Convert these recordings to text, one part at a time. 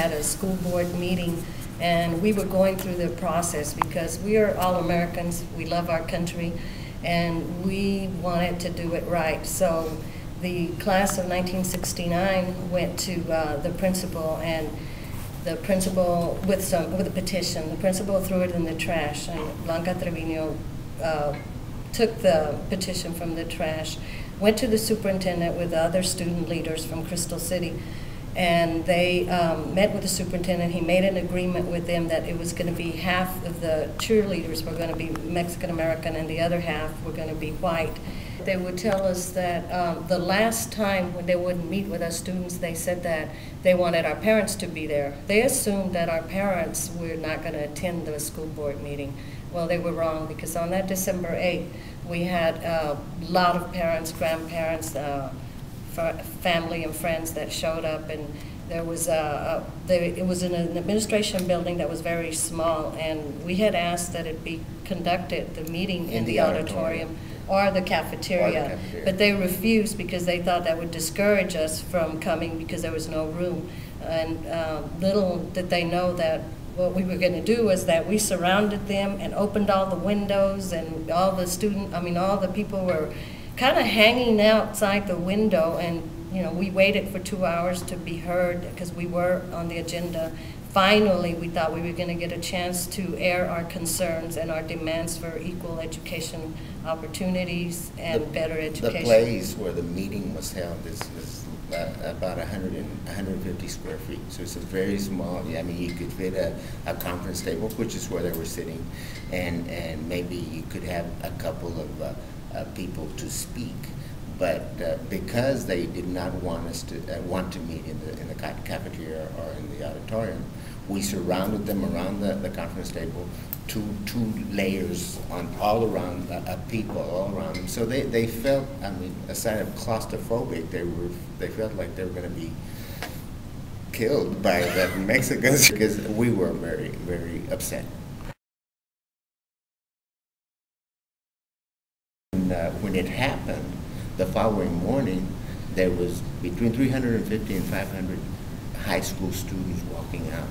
had a school board meeting, and we were going through the process because we are all Americans, we love our country, and we wanted to do it right. So the class of 1969 went to the principal, and the principal, with a petition, the principal threw it in the trash, and Blanca Trevino took the petition from the trash, went to the superintendent with other student leaders from Crystal City, and they met with the superintendent. He made an agreement with them that it was going to be half of the cheerleaders were going to be Mexican-American and the other half were going to be white. They would tell us that the last time when they would meet with us students, they said that they wanted our parents to be there. They assumed that our parents were not going to attend the school board meeting. Well, they were wrong, because on that December 8th, we had a lot of parents, grandparents, family and friends that showed up, and there was it was in an administration building that was very small, and we had asked that it be conducted, the meeting in the auditorium or the cafeteria, but they refused because they thought that would discourage us from coming because there was no room. And little did they know that what we were going to do was that we surrounded them and opened all the windows, and all the people were kind of hanging outside the window, and we waited for 2 hours to be heard because we were on the agenda. Finally, we thought we were going to get a chance to air our concerns and our demands for equal education opportunities and better education. The place where the meeting was held is about 150 square feet, so it's a very small. I mean, you could fit a conference table, which is where they were sitting, and maybe you could have a couple of people to speak. But because they did not want us to want to meet in the cafeteria or in the auditorium, we surrounded them around the conference table, two layers all around people all around them. So they felt, I mean, aside of claustrophobic, they felt like they were going to be killed by the Mexicans, because we were very, very upset. And when it happened, the following morning, there was between 350 and 500 high school students walking out,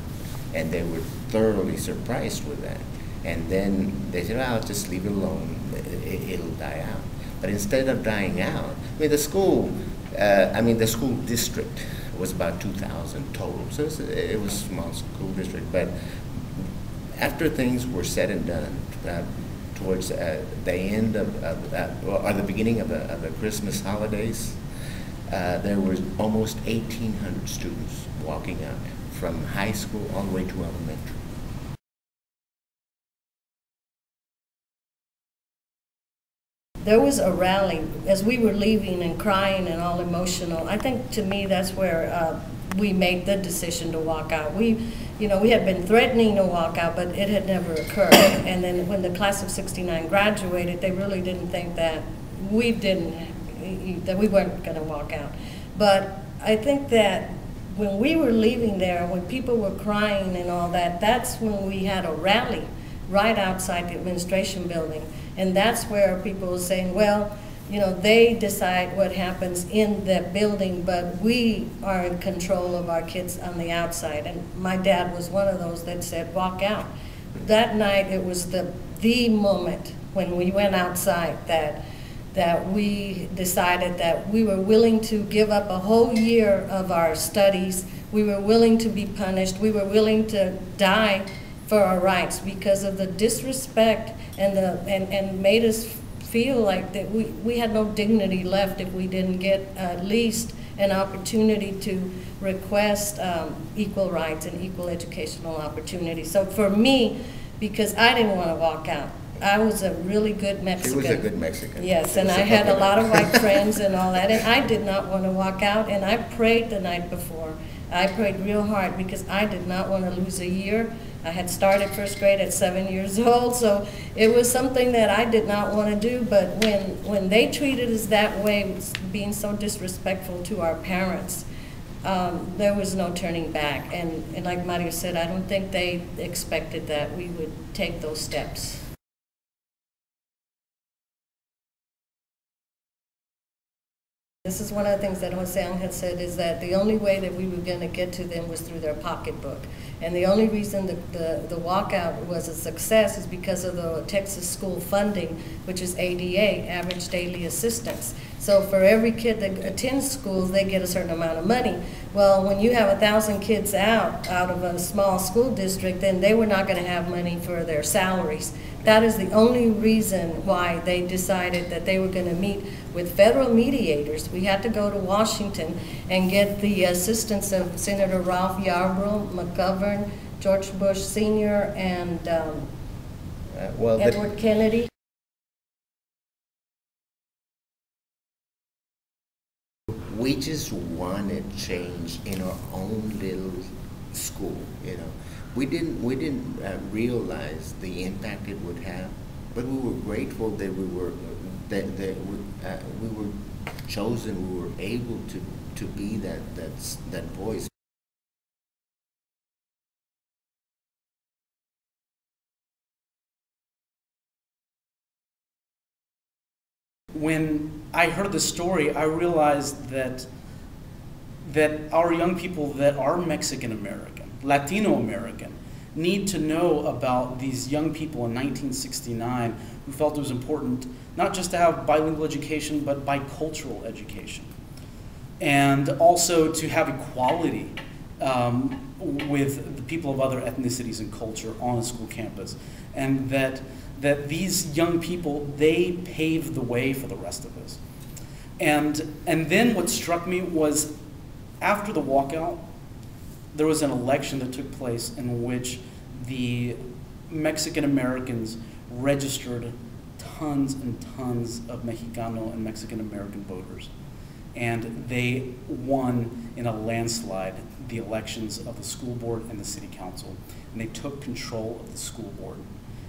and they were thoroughly surprised with that. And then they said, "Well, just leave it alone; it'll die out." But instead of dying out, I mean, the school district was about 2,000 total, so it was a small school district. But after things were said and done, towards the end or the beginning of the Christmas holidays, there was almost 1,800 students walking out from high school all the way to elementary. There was a rally as we were leaving and crying and all emotional. I think, to me, that's where we made the decision to walk out. We had been threatening to walk out, but it had never occurred. And then when the class of '69 graduated, they really didn't think that we weren't going to walk out. But I think that when we were leaving there, when people were crying and all that, that's when we had a rally right outside the administration building. And that's where people were saying, well, they decide what happens in that building, but we are in control of our kids on the outside. And my dad was one of those that said, walk out. That night, it was the moment when we went outside that we decided that we were willing to give up a whole year of our studies. We were willing to be punished. We were willing to die for our rights because of the disrespect and made us feel like that we had no dignity left if we didn't get at least an opportunity to request equal rights and equal educational opportunities. So for me, because I didn't want to walk out, I was a really good Mexican. She was a good Mexican. Yes, and I had a lot of white friends and all that, and I did not want to walk out, and I prayed the night before. I prayed real hard because I did not want to lose a year. I had started first grade at 7 years old, so it was something that I did not want to do. But when they treated us that way, being so disrespectful to our parents, there was no turning back. And like Mario said, I don't think they expected that we would take those steps. This is one of the things that Jose Angel said, is that the only way that we were going to get to them was through their pocketbook. And the only reason the walkout was a success is because of the Texas school funding, which is ADA, Average Daily Assistance. So for every kid that attends schools, they get a certain amount of money. Well, when you have 1,000 kids out of a small school district, then they were not going to have money for their salaries. That is the only reason why they decided that they were going to meet with federal mediators. We had to go to Washington and get the assistance of Senator Ralph Yarborough, McGovern, George Bush Sr., and Edward Kennedy. We just wanted change in our own little school, you know. We didn't realize the impact it would have, but we were grateful that we were chosen. We were able to be that voice. When I heard the story, I realized that our young people that are Mexican American, Latino American, need to know about these young people in 1969 who felt it was important not just to have bilingual education, but bicultural education. And also to have equality with the people of other ethnicities and culture on a school campus. And that these young people, they paved the way for the rest of us. And then what struck me was, after the walkout, there was an election that took place in which the Mexican Americans registered tons and tons of Mexicano and Mexican American voters. And they won in a landslide the elections of the school board and the city council. And they took control of the school board.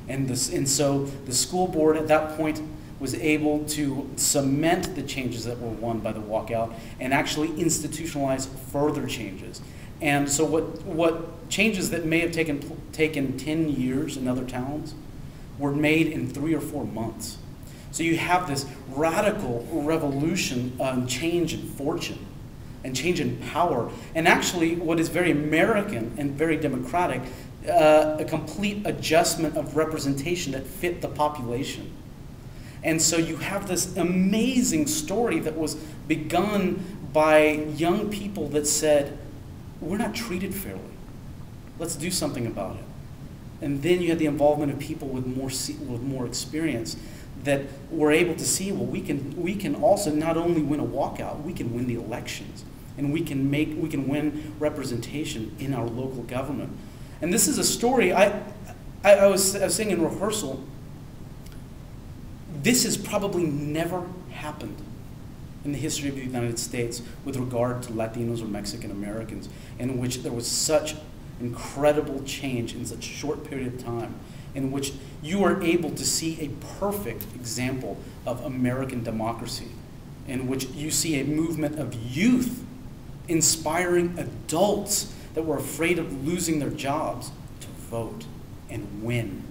And so the school board at that point was able to cement the changes that were won by the walkout and actually institutionalize further changes. And so what changes that may have taken 10 years in other towns were made in 3 or 4 months. So you have this radical revolution, change in fortune and change in power. And actually what is very American and very democratic, a complete adjustment of representation that fit the population. And so you have this amazing story that was begun by young people that said, we're not treated fairly. Let's do something about it. And then you had the involvement of people with more experience that were able to see, well, we can also not only win a walkout, we can win the elections, and we can win representation in our local government. And this is a story I was saying in rehearsal. This has probably never happened in the history of the United States with regard to Latinos or Mexican Americans, in which there was such incredible change in such a short period of time, in which you are able to see a perfect example of American democracy, in which you see a movement of youth inspiring adults that were afraid of losing their jobs to vote and win.